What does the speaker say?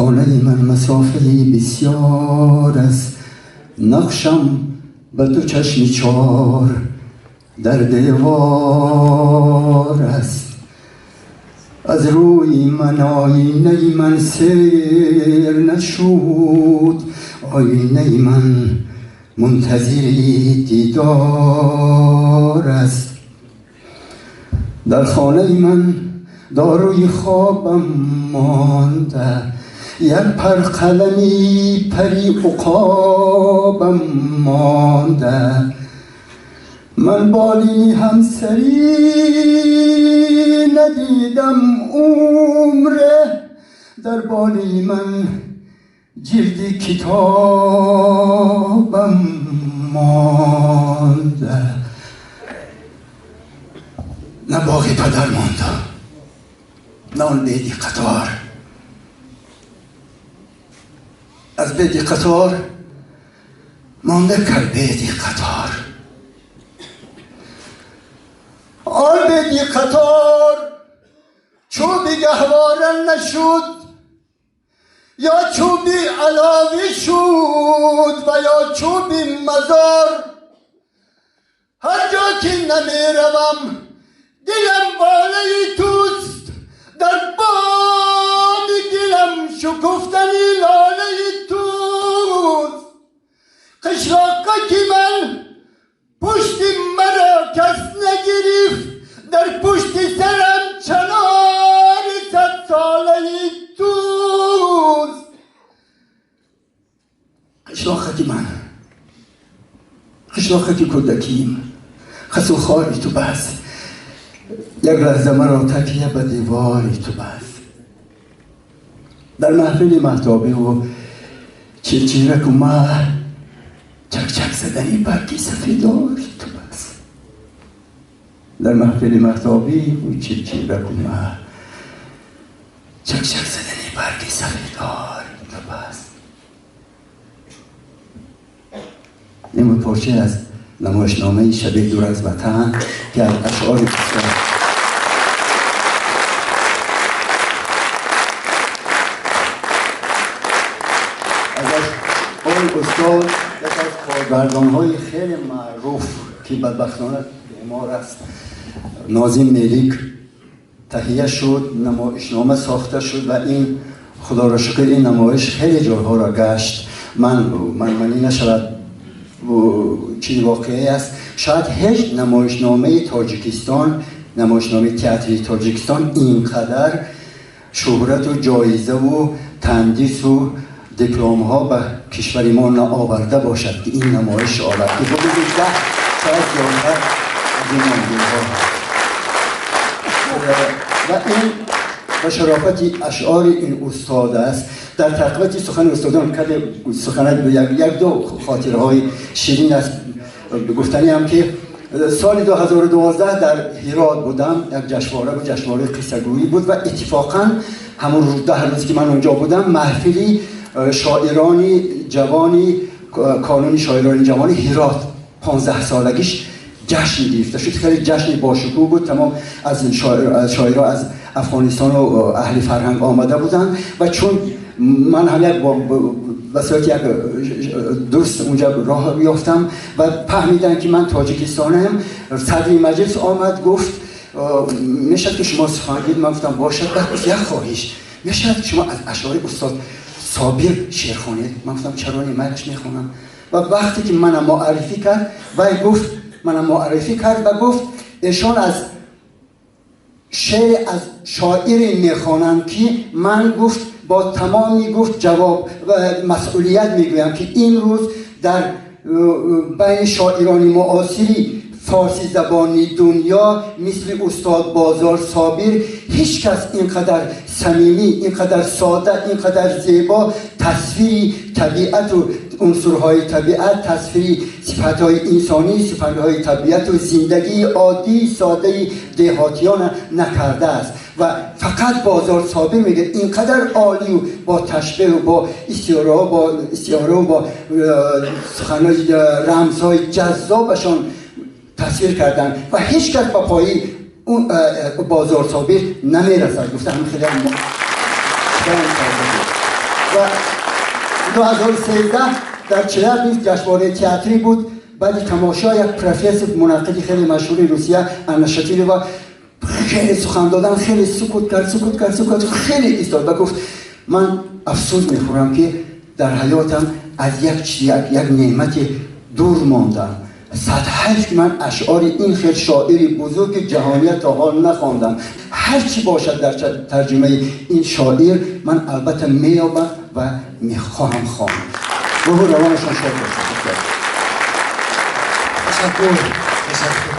خانه من مسافه‌ای بسیار است، نقشم به دو چشم چار در دیوار است. از روی من آینه من سیر نشود، آینه من منتظری دیدار است. در خانه من داروی خوابم مانده، یک پر قلمی پری عقابم مانده. من بالینی همسری ندیدم عمره، در بالی من جلد کتابم مانده. نه باغ پدر مانده، نه آن بیدی قطار. از بیدی قطار مانده کرد بیدی قطار. آن بیدی قطار چوبی گهوارن نشد، یا چوبی علاوی شد و یا چوبی مزار. هر جا که نمی روم دلم بالای توست، در باد دلم شکفتنی لالای توست. قشلاقه که من پشت مرا کس نگرفت، در پشت سرم چنار 100 سالای توست. قشلاقه که من، قشلاقه که کودکیم، خسو خاری تو بس، یک لحظه مرا تکیه به دیواری تو بس. در محفل مهتابی و چرچیرک و مه، چک چک زدنی برگی سفیدار تو بس. در محفل مهتابی و چرچیرک و مه، چک چک زدنی برگی سفیدار تو بس. این بود پارچه از نمایشنامه شب دور از وطن که از اشعار بسیار استاد، یک از کارگردان‌های خیلی معروف که بدبختانه بیمار است، ناظم ملیک، تهیه شد، نمایشنامه ساخته شد و این خدا را شکر این نمایش خیلی جاها را گشت. منی نشود چیزی واقعی است. شاید هیچ نمایشنامه تاجیکستان، نمایشنامه تئاتری تاجیکستان اینقدر شهرت و جایزه و تندیس و دیپلم ها به کشور ما نآورده باشد که این نمایش آورد که بودید 10 شاید زیادتر از این منظور ها و این به شرافت اشعار این استاد است. در تقویت سخن استادان کده سخن یک دو خاطره های شیرین است گفتنی هم که سال 2012 در هرات بودم، یک جشنواره بود، جشنواره قصه گویی بود و اتفاقا همون روز 10 روزی که من اونجا بودم محفلی شاعرانی جوانی، کانون شاعرانی جوانی هرات 15 سالگیش جشن گرفته شد. خیلی جشن باشکوه بود. تمام از شاعرها از افغانستان و اهل فرهنگ آمده بودن و چون من هم یک وسایت یک دوست اونجا راه بیافتم و فهمیدن که من تاجیکستانم، صدر مجلس آمد گفت میشد که شما سخن بگید؟ من گفتم باشد. بعد گفت یک خواهش، میشد شما از اشعار استاد صابر شعر خوانید؟ من گفتم چرا نمیش میخونم. و وقتی که منم معرفی کرد و گفت منم معرفی کرد و گفت ایشان از شعر از شاعری میخوانند که من گفت با تمامی گفت جواب و مسئولیت میگویم که این روز در بین شاعران معاصری فارسی زبانی دنیا مثل استاد بازار صابر هیچ کس اینقدر صمیمی، اینقدر ساده، اینقدر زیبا تصویری طبیعت و عنصرهای طبیعت، تصویری صفتهای انسانی، صفتهای طبیعت و زندگی عادی ساده دهاتیان نکرده است و فقط بازار صابر میگه اینقدر عالی و با تشبیه و با استعاره و با سخنهای رمزهای جذابشان تصویر کردن و هیچ کس با پایی اون بازار صابر نمیرسد. گفتم خیلی و 2013 در چرخ نیز جشنواره تئاتری بود. بعد تماشا یک پروفسور منقدی خیلی مشهور روسیه انا شتیلووا خیلی سخن دادن، خیلی سکوت کرد خیلی ایستاد و گفت من افسوس میخورم که در حیاتم از یک نعمت دور ماندم. 108 من اشعار این خیلی شاعری بزرگ جهانیت تا حال نخواندم. هر چی باشد در ترجمه این شاعر من البته میابم و میخواهم خواند. روح روانشان شاد باشد. تشکر.